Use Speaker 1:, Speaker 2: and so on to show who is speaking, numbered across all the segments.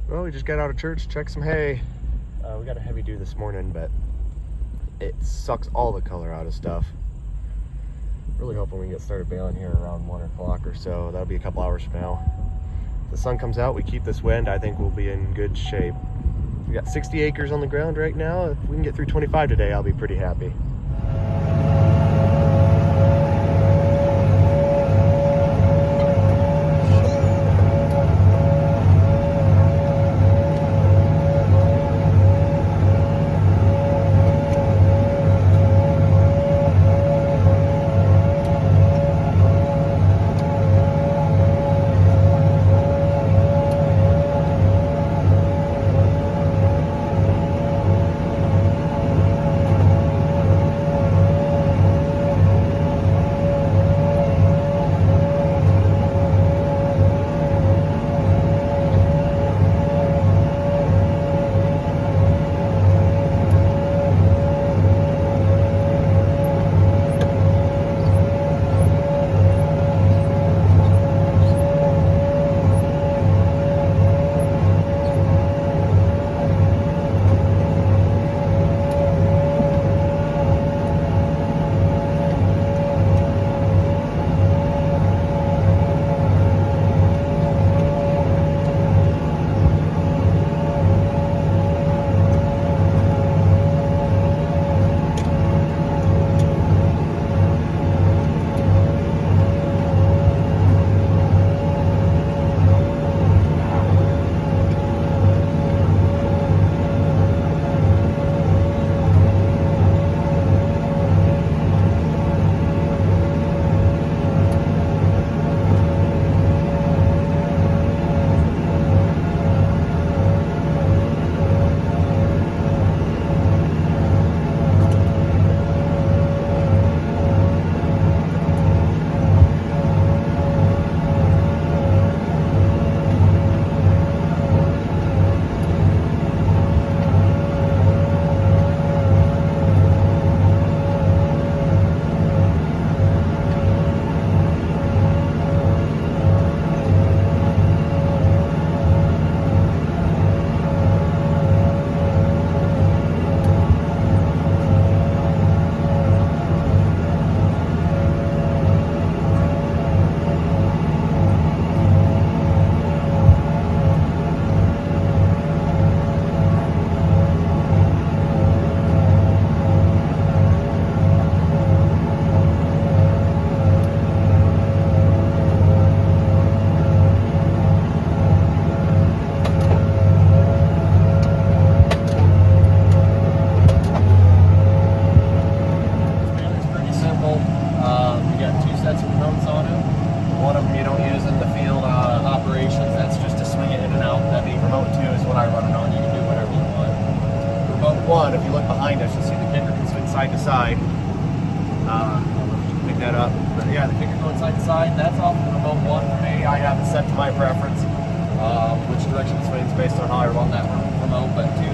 Speaker 1: Well, we just got out of church, checked some hay. We got a heavy dew this morning, but it sucks all the color out of stuff. Really hoping we can get started baling here around 1 o'clock or so. That'll be a couple hours from now. If the sun comes out, we keep this wind, I think we'll be in good shape. We got 60 acres on the ground right now. If we can get through 25 today, I'll be pretty happy. If you look behind us, you'll see the kicker can swing side to side. Pick that up. But yeah, the kicker going side to side. That's off the remote one for me. I have it set to my preference, which direction it swings based on how I run that remote. But two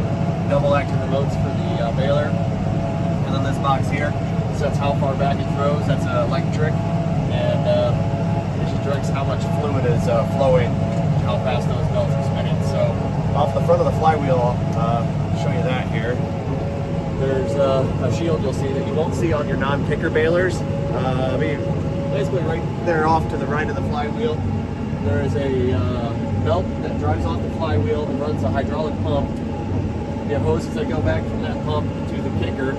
Speaker 1: double acting remotes for the baler. And then this box here sets how far back it throws. That's electric. And it just directs how much fluid is flowing, how fast those belts are spinning. So off the front of the flywheel, I'll show you that here. There's a shield you'll see that you won't see on your non-kicker balers. Basically right there off to the right of the flywheel, there is a belt that drives off the flywheel and runs a hydraulic pump. You have hoses that go back from that pump to the kicker,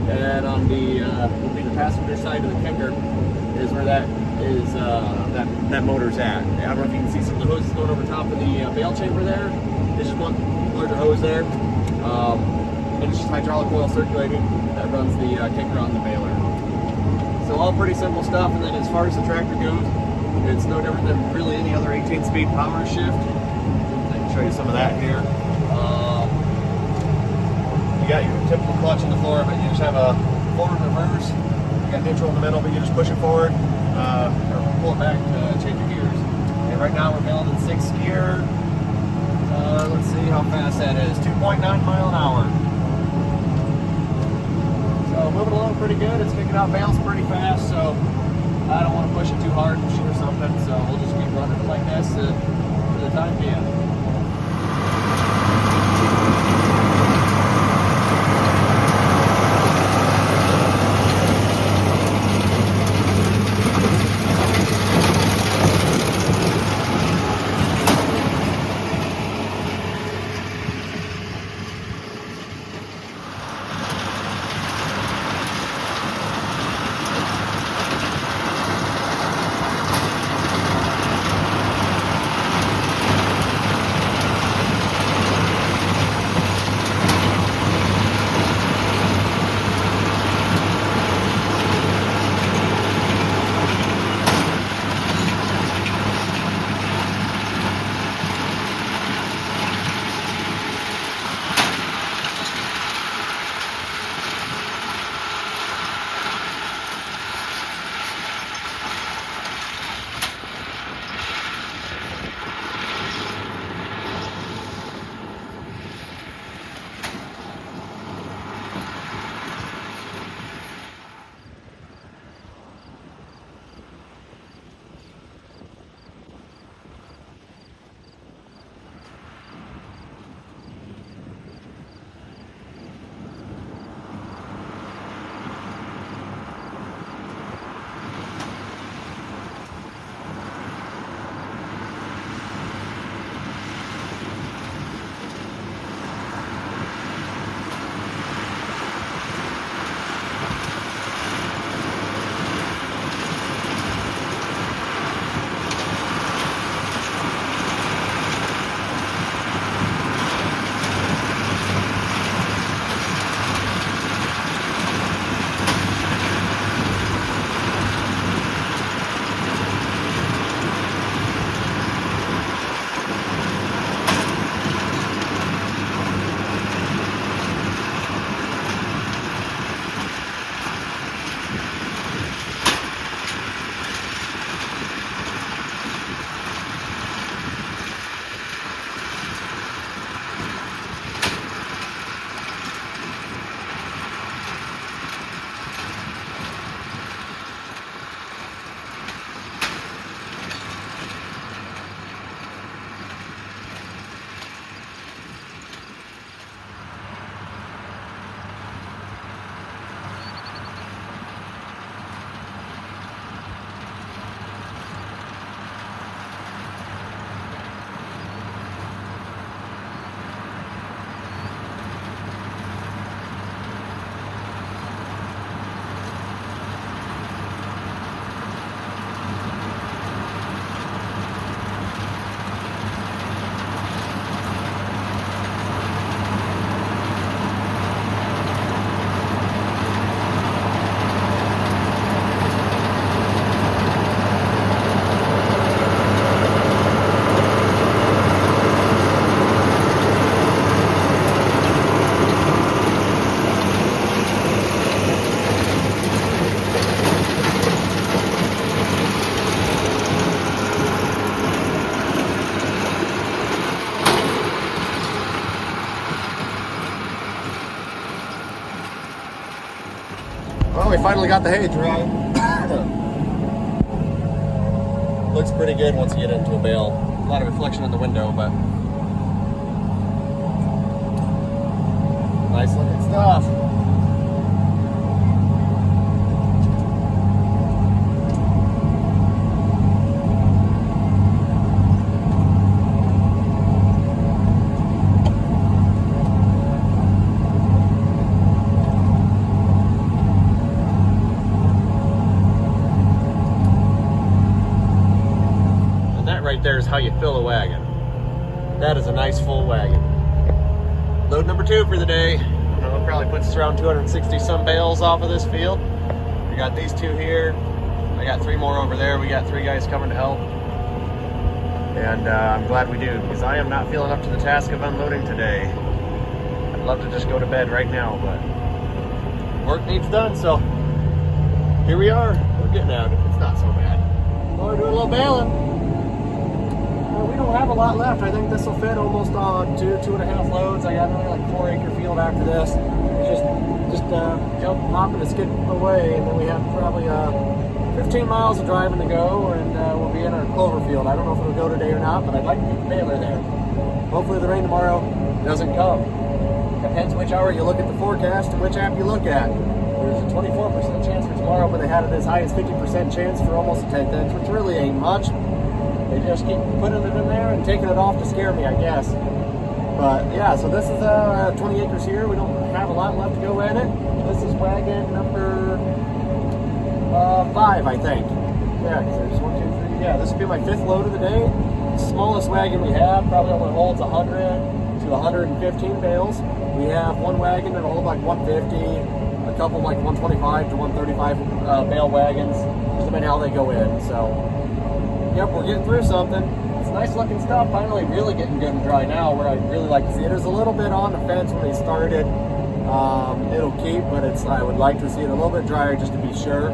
Speaker 1: and on the will be the passenger side of the kicker is where that is that motor's at. I don't know if you can see some of the hoses going over top of the bale chamber there. There's just one larger hose there. And it's just hydraulic oil circulating that runs the kicker on the baler. So all pretty simple stuff. And then as far as the tractor goes, it's no different than really any other 18-speed power shift. I can show you some of that here. You got your typical clutch on the floor, but you just have a forward reverse. You got neutral in the middle, but you just push it forward or pull it back to change your gears. And right now we're baling in 6th gear. Let's see how fast that is. 2.9 mile an hour. So moving along pretty good. It's kicking out bales pretty fast, so I don't want to push it too hard and shoot or something. So we'll just keep running it like this for the time being. Well, we finally got the hay dry. Looks pretty good once you get into a bale. A lot of reflection in the window, but nice looking stuff. Right there is how you fill a wagon. That is a nice full wagon. Load number 2 for the day. It probably puts us around 260 some bales off of this field. We got these 2 here. I got 3 more over there. We got 3 guys coming to help. And I'm glad we do, because I am not feeling up to the task of unloading today. I'd love to just go to bed right now, but work needs done, so here we are. We're getting out. It's not so bad. Well, we're doing a little baling. We don't have a lot left. I think this will fit almost on 2.5 loads. I got another like 4-acre field after this. Just jump, hop, and skid away, and then we have probably 15 miles of driving to go, and we'll be in our clover field. I don't know if it'll go today or not, but I'd like to get the baler there. Hopefully the rain tomorrow doesn't come. Depends which hour you look at the forecast and which app you look at. There's a 24% chance for tomorrow, but they had it as high as 50% chance for almost a 10th inch, which really ain't much. They just keep putting it in there and taking it off to scare me, I guess. But yeah, so this is 20 acres here. We don't have a lot left to go in it. This is wagon number 5, I think. Yeah, because there's 1, 2, 3. Yeah, this will be my 5th load of the day. Smallest wagon we have probably only holds 100 to 115 bales. We have one wagon that'll hold like 150, a couple like 125 to 135 bale wagons, just depending how they go in. So. Yep, we're getting through something. It's nice looking stuff. Finally really getting good and dry now, where I really like to see it. There's a little bit on the fence when they started. It'll keep, but I would like to see it a little bit drier just to be sure.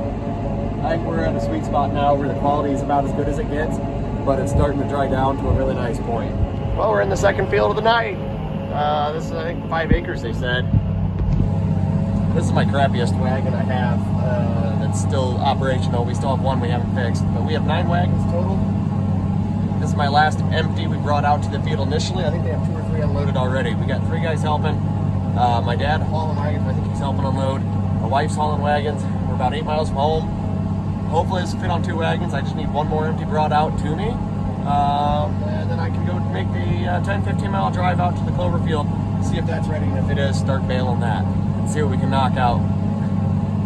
Speaker 1: I think we're at a sweet spot now where the quality is about as good as it gets, but it's starting to dry down to a really nice point. Well, we're in the second field of the night. This is, I think, 5 acres, they said. This is my crappiest wagon I have. That's still operational. We still have one we haven't fixed, but we have 9 wagons total. This is my last empty we brought out to the field initially. I think they have 2 or 3 unloaded already. We got 3 guys helping. My dad hauling wagons. I think he's helping unload. My wife's hauling wagons. We're about 8 miles from home. Hopefully this will fit on 2 wagons. I just need 1 more empty brought out to me. And then I can go make the 10-15 mile drive out to the clover field, see if that's ready, and if it is, start baling that and see what we can knock out.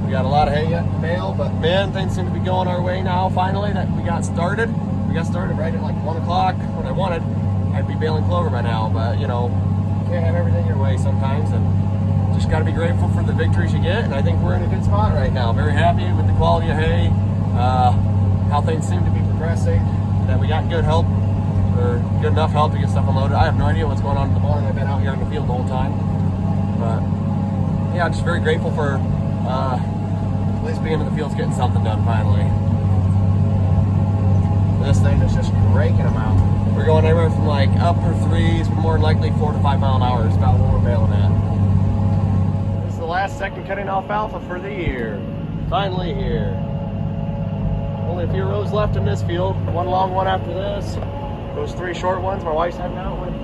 Speaker 1: We got a lot of hay yet to bale, but man, things seem to be going our way now finally that we got started. We got started right at like 1 o'clock when I wanted. I'd be baling clover by now, but you know, you can't have everything your way sometimes, and just got to be grateful for the victories you get, and I think we're in a good spot right now. Very happy with the quality of hay, how things seem to be progressing, that we got good help, or good enough help to get stuff unloaded. I have no idea what's going on at the barn. I've been out here in the field the whole time, but yeah, I'm just very grateful for at least being in the fields getting something done finally. This thing is just raking them out. We're going anywhere from like upper 3s, but more than likely 4 to 5 mile an hour is about what we're baling at. This is the last second cutting alfalfa for the year. Finally here. Only a few rows left in this field. 1 long one after this. Those 3 short ones my wife's heading out with.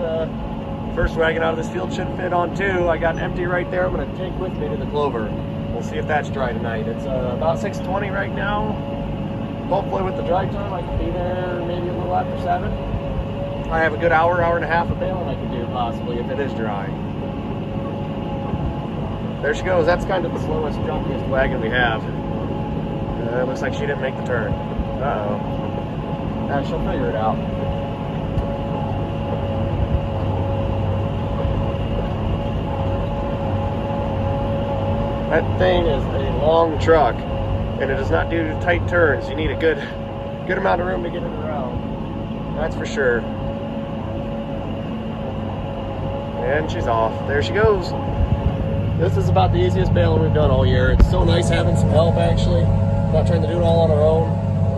Speaker 1: First wagon out of this field should fit on 2. I got an empty right there I'm going to take with me to the clover. We'll see if that's dry tonight. It's about 6:20 right now. Hopefully with the dry time I can be there maybe a little after 7. I have a good hour and a half of baling I can do possibly if it is dry. There she goes. That's kind of the slowest, junkiest wagon we have. It looks like she didn't make the turn. Uh-oh. She'll figure it out. That thing is a long truck, and it does not do tight turns. You need a good amount of room to get it around. That's for sure. And she's off. There she goes. This is about the easiest baling we've done all year. It's so nice having some help, actually. Not trying to do it all on our own.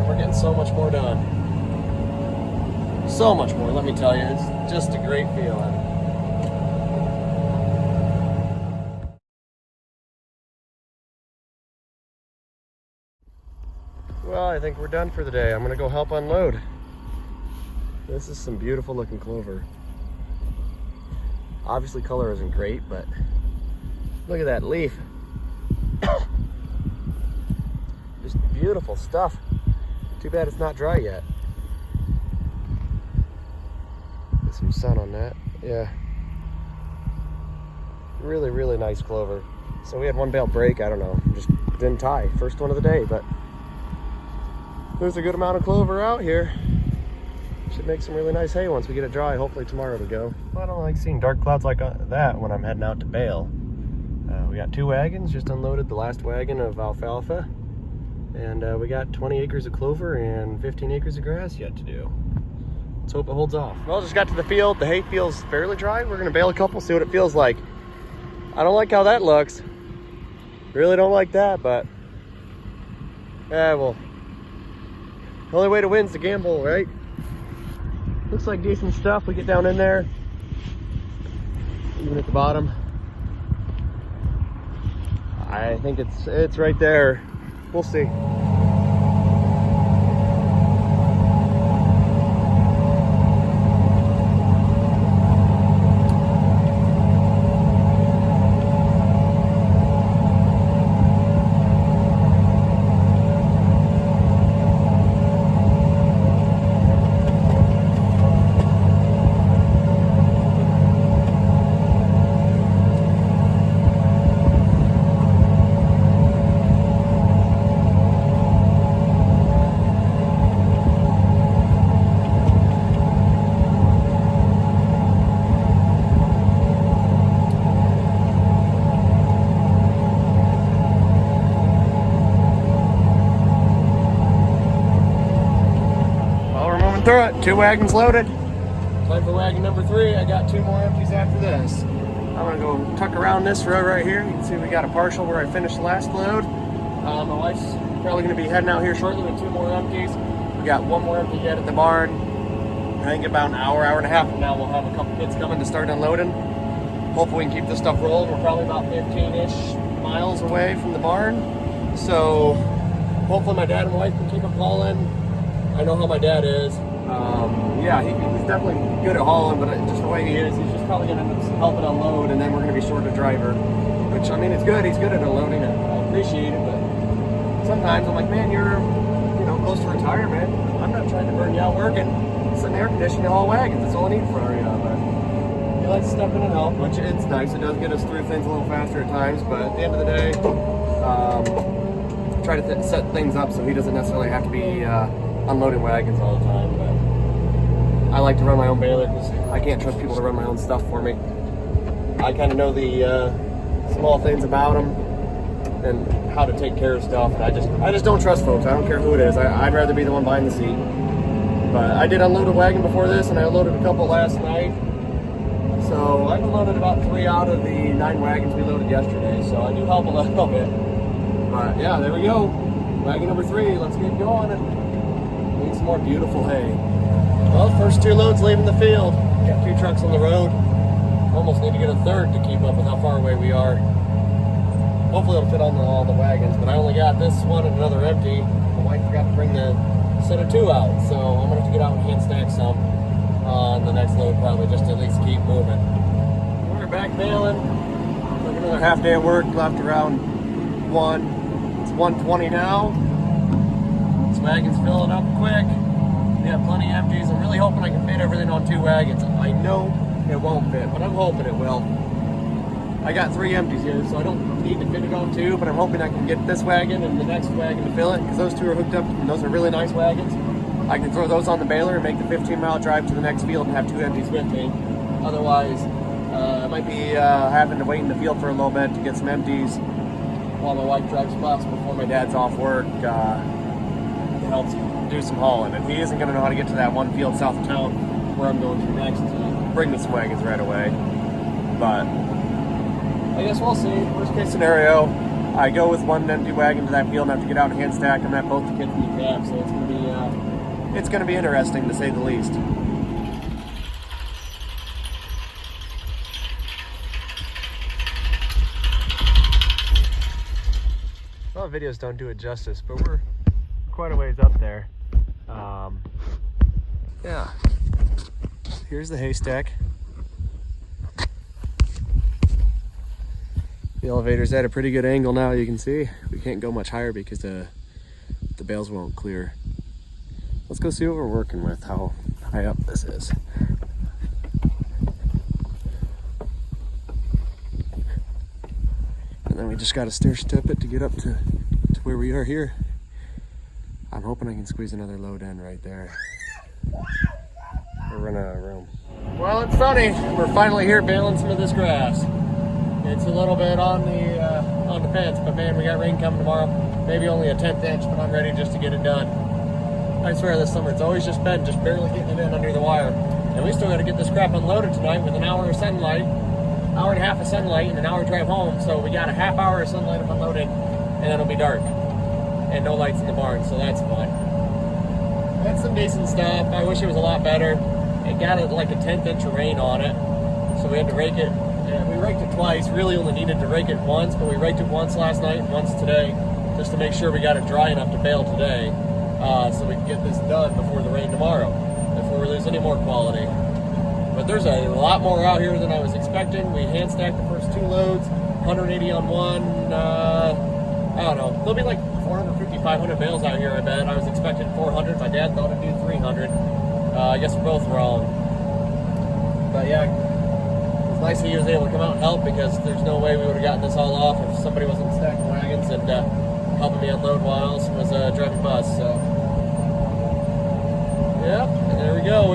Speaker 1: We're getting so much more done. So much more, let me tell you. It's just a great feeling.
Speaker 2: Well, I think we're done for the day. I'm gonna go help unload. This is some beautiful looking clover. Obviously color isn't great, but look at that leaf. Just beautiful stuff. Too bad it's not dry yet. Get some sun on that. Yeah. Really, really nice clover. So we had one bale break, I don't know, just didn't tie. First one of the day, but there's a good amount of clover out here. Should make some really nice hay once we get it dry, hopefully tomorrow to go. I don't like seeing dark clouds like that when I'm heading out to bale. We got 2 wagons, just unloaded the last wagon of alfalfa. And we got 20 acres of clover and 15 acres of grass yet to do. Let's hope it holds off. Well, just got to the field. The hay feels fairly dry. We're gonna bale a couple, see what it feels like. I don't like how that looks. Really don't like that, but yeah, well, the only way to win is to gamble, right? Looks like decent stuff. We get down in there, even at the bottom. I think it's right there. We'll see. Through it. 2 wagons loaded. Time for wagon number 3. I got 2 more empties after this. I'm gonna go tuck around this road right here. You can see we got a partial where I finished the last load. My wife's probably gonna be heading out here shortly with 2 more empties. We got 1 more empty yet at the barn. I think about an hour and a half from now we'll have a couple kids coming to start unloading. Hopefully we can keep this stuff rolling. We're probably about 15-ish miles away from the barn. So hopefully my dad and wife can keep them hauling. I know how my dad is. Yeah, he's definitely good at hauling, but just the way he is, he's just probably going to end up helping unload, and then we're going to be short a driver. Which, I mean, it's good. He's good at unloading. I appreciate it, but sometimes I'm like, man, you're, close to retirement. I'm not trying to burn you out working. Sitting air conditioning all wagons. That's all I need for you. But he likes to step in and help, which it's nice. It does get us through things a little faster at times, but at the end of the day, try to set things up so he doesn't necessarily have to be unloading wagons all the time. But I like to run my own baler because I can't trust people to run my own stuff for me. I kind of know the small things about them and how to take care of stuff, and I just don't trust folks. I don't care who it is. I'd rather be the one behind the seat. But I did unload a wagon before this, and I unloaded a couple last night. So I've unloaded about 3 out of the 9 wagons we loaded yesterday. So I do help a little bit. But yeah, there we go. Wagon number 3. Let's get going and need some more beautiful hay. Well, first 2 loads leaving the field. Got 2 trucks on the road. Almost need to get a third to keep up with how far away we are. Hopefully it'll fit on all the wagons, but I only got this one and another empty. My wife forgot to bring the set of 2 out, so I'm gonna have to get out and hand stack some on the next load probably, just to at least keep moving. We're back baling. Took another half day of work, left around 1. It's 1:20 now. This wagon's filling up quick. We have plenty of empties. I'm really hoping I can fit everything on 2 wagons. I know it won't fit, but I'm hoping it will. I got 3 empties here, so I don't need to fit it on 2, but I'm hoping I can get this wagon and the next wagon to fill it, because those 2 are hooked up, and those are really nice wagons. I can throw those on the baler and make the 15-mile drive to the next field and have 2 empties with me. Otherwise, I might be having to wait in the field for a little bit to get some empties while my wife drives past before my dad's off work to help do some hauling. And he isn't going to know how to get to that one field south of town where I'm going to next to bring me some wagons right away. But I guess we'll see. Worst case scenario, I go with 1 empty wagon to that field and have to get out and hand stack them at both the kids in the cab. So it's gonna be interesting to say the least. Well, videos don't do it justice, but we're quite a ways up there. Yeah. Here's the haystack. The elevator's at a pretty good angle now, you can see. We can't go much higher because the bales won't clear. Let's go see what we're working with, how high up this is. And then we just gotta stair step it to get up to where we are here. I'm hoping I can squeeze another load in right there. We're running out of room. Well, it's sunny. We're finally here baling some of this grass. It's a little bit on the fence, but man, we got rain coming tomorrow. Maybe only a 1/10 inch, but I'm ready just to get it done. I swear this summer it's always just been just barely getting it in under the wire. And we still got to get this crap unloaded tonight with an hour of sunlight, hour and a half of sunlight, and an hour drive home. So we got a half hour of sunlight of unloading, and then it'll be dark. And no lights in the barn, so that's fun. That's some decent stuff. I wish it was a lot better. It got like a 1/10 inch of rain on it, so we had to rake it. We raked it twice. Really only needed to rake it once, but we raked it once last night and once today, just to make sure we got it dry enough to bale today, so we can get this done before the rain tomorrow, before we lose any more quality. But there's a lot more out here than I was expecting. We hand stacked the first 2 loads, 180 on one. I don't know. There'll be like 450, 500 bales out here, I bet. I was expecting 400. My dad thought it'd do 300. I guess we're both wrong. But yeah, it's nice that he was able to come out and help, because there's no way we would have gotten this all off if somebody wasn't stacking wagons and helping me unload while else was driving bus. So, yep, and there we go.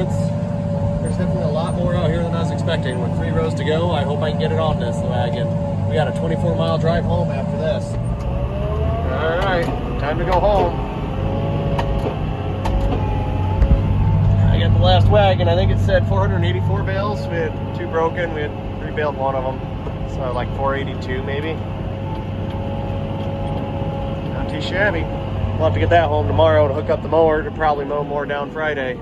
Speaker 2: There's definitely a lot more out here than I was expecting. With 3 rows to go, I hope I can get it on this wagon. We got a 24-mile drive home after this. All right, time to go home. I got the last wagon. I think it said 484 bales. We had 2 broken. We had rebaled one of them. So like 482 maybe. Not too shabby. We'll have to get that home tomorrow to hook up the mower to probably mow more down Friday.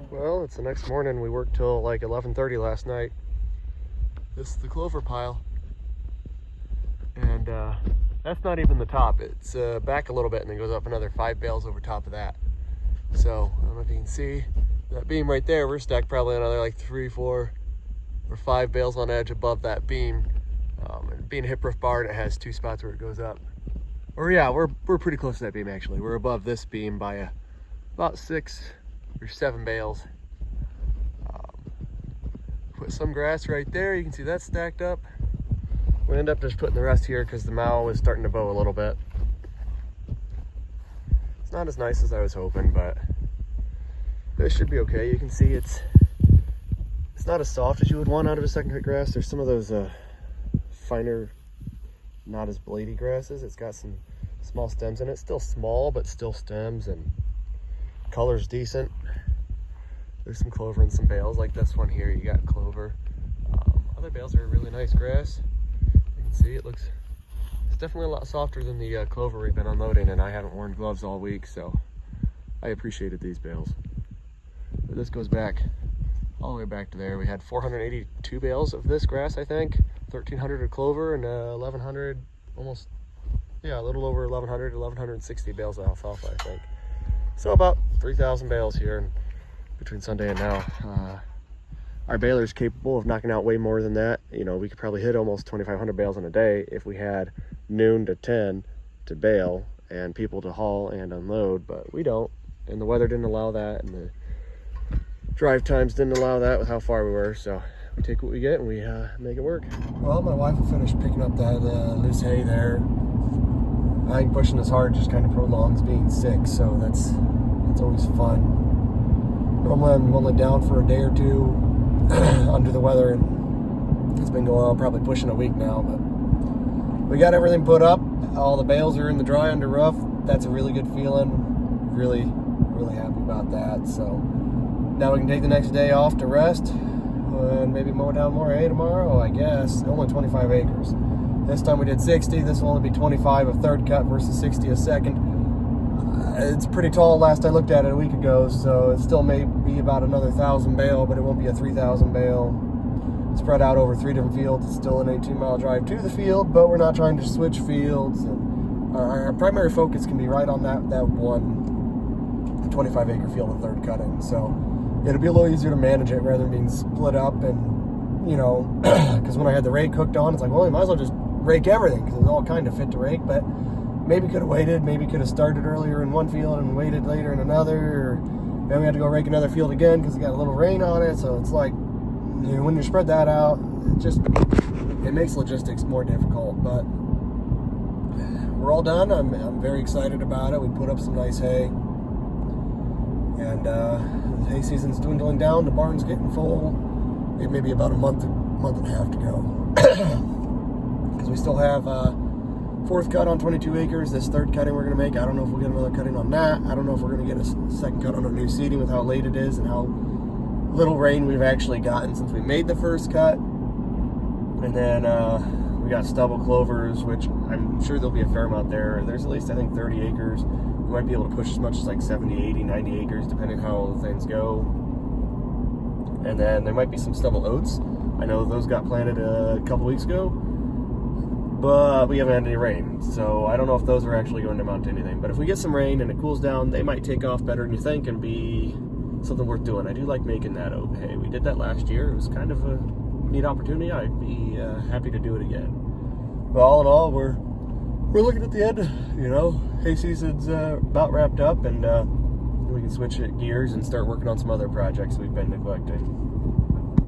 Speaker 2: Well, it's the next morning. We worked till like 11:30 last night. This is the clover pile. And that's not even the top. It's back a little bit and then goes up another 5 bales over top of that. So I don't know if you can see that beam right there. We're stacked probably another like 3, 4, or 5 bales on edge above that beam. And being a hip roof barn, it has 2 spots where it goes up. Or yeah, we're pretty close to that beam actually. We're above this beam by about 6 or 7 bales. Put some grass right there. You can see that's stacked up. We end up just putting the rest here because the mow is starting to bow a little bit. It's not as nice as I was hoping, but this should be okay. You can see it's not as soft as you would want out of a second cut grass. There's some of those finer, not as bladey grasses. It's got some small stems in it. Still small, but still stems, and color's decent. There's some clover in some bales, like this one here. You got clover. Other bales are really nice grass. You can see it's definitely a lot softer than the clover we've been unloading, and I haven't worn gloves all week, so I appreciated these bales. But this goes back all the way back to there. We had 482 bales of this grass, I think, 1,300 of clover, and 1,100, almost, yeah, a little over 1,100, 1,160 bales of alfalfa, I think. So about 3,000 bales here between Sunday and now. Our baler is capable of knocking out way more than that. You know, we could probably hit almost 2,500 bales in a day if we had noon to 10 to bale and people to haul and unload, but we don't. And the weather didn't allow that, and the drive times didn't allow that with how far we were. So we take what we get and we make it work. Well, my wife will finish picking up that loose hay there. I think pushing this hard just kind of prolongs being sick, so that's always fun. Normally I'm only down for a day or 2 under the weather, and it's been going on probably pushing a week now, but we got everything put up. All the bales are in the dry under roof. That's a really good feeling. Really happy about that. So now we can take the next day off to rest and maybe mow down more hay tomorrow, I guess. Only 25 acres. This time we did 60. This will only be 25 of third cut versus 60 a second. It's pretty tall last I looked at it a week ago, so it still may be about another 1,000 bale, but it won't be a 3,000 bale. Spread out over 3 different fields. It's still an 18-mile drive to the field, but we're not trying to switch fields. And our primary focus can be right on that one 25 acre field of third cutting. So it'll be a little easier to manage it rather than being split up. And, you know, because when I had the rake hooked on, it's like, well, you might as well just rake everything because it's all kind of fit to rake. But maybe could have waited, maybe could have started earlier in one field and waited later in another, or then we had to go rake another field again because it got a little rain on it. So it's like, you know, when you spread that out, it makes logistics more difficult. But we're all done. I'm very excited about it. We put up some nice hay, and the hay season's dwindling down. The barn's getting full. It may be about a month and a half to go, because we still have fourth cut on 22 acres. This third cutting we're going to make, I don't know if we'll get another cutting on that. I don't know if we're going to get a second cut on our new seeding with how late it is and how little rain we've actually gotten since we made the first cut. And then we got stubble clovers, which I'm sure there'll be a fair amount there. There's at least, I think, 30 acres. We might be able to push as much as like 70, 80, 90 acres, depending how things go. And then there might be some stubble oats. I know those got planted a couple weeks ago, but we haven't had any rain. So I don't know if those are actually going to amount to anything. But if we get some rain and it cools down, they might take off better than you think and be something worth doing. I do like making that oat hay. We did that last year. It was kind of a neat opportunity. I'd be happy to do it again. But all in all, we're looking at the end. You know, hay season's about wrapped up, and we can switch gears and start working on some other projects we've been neglecting.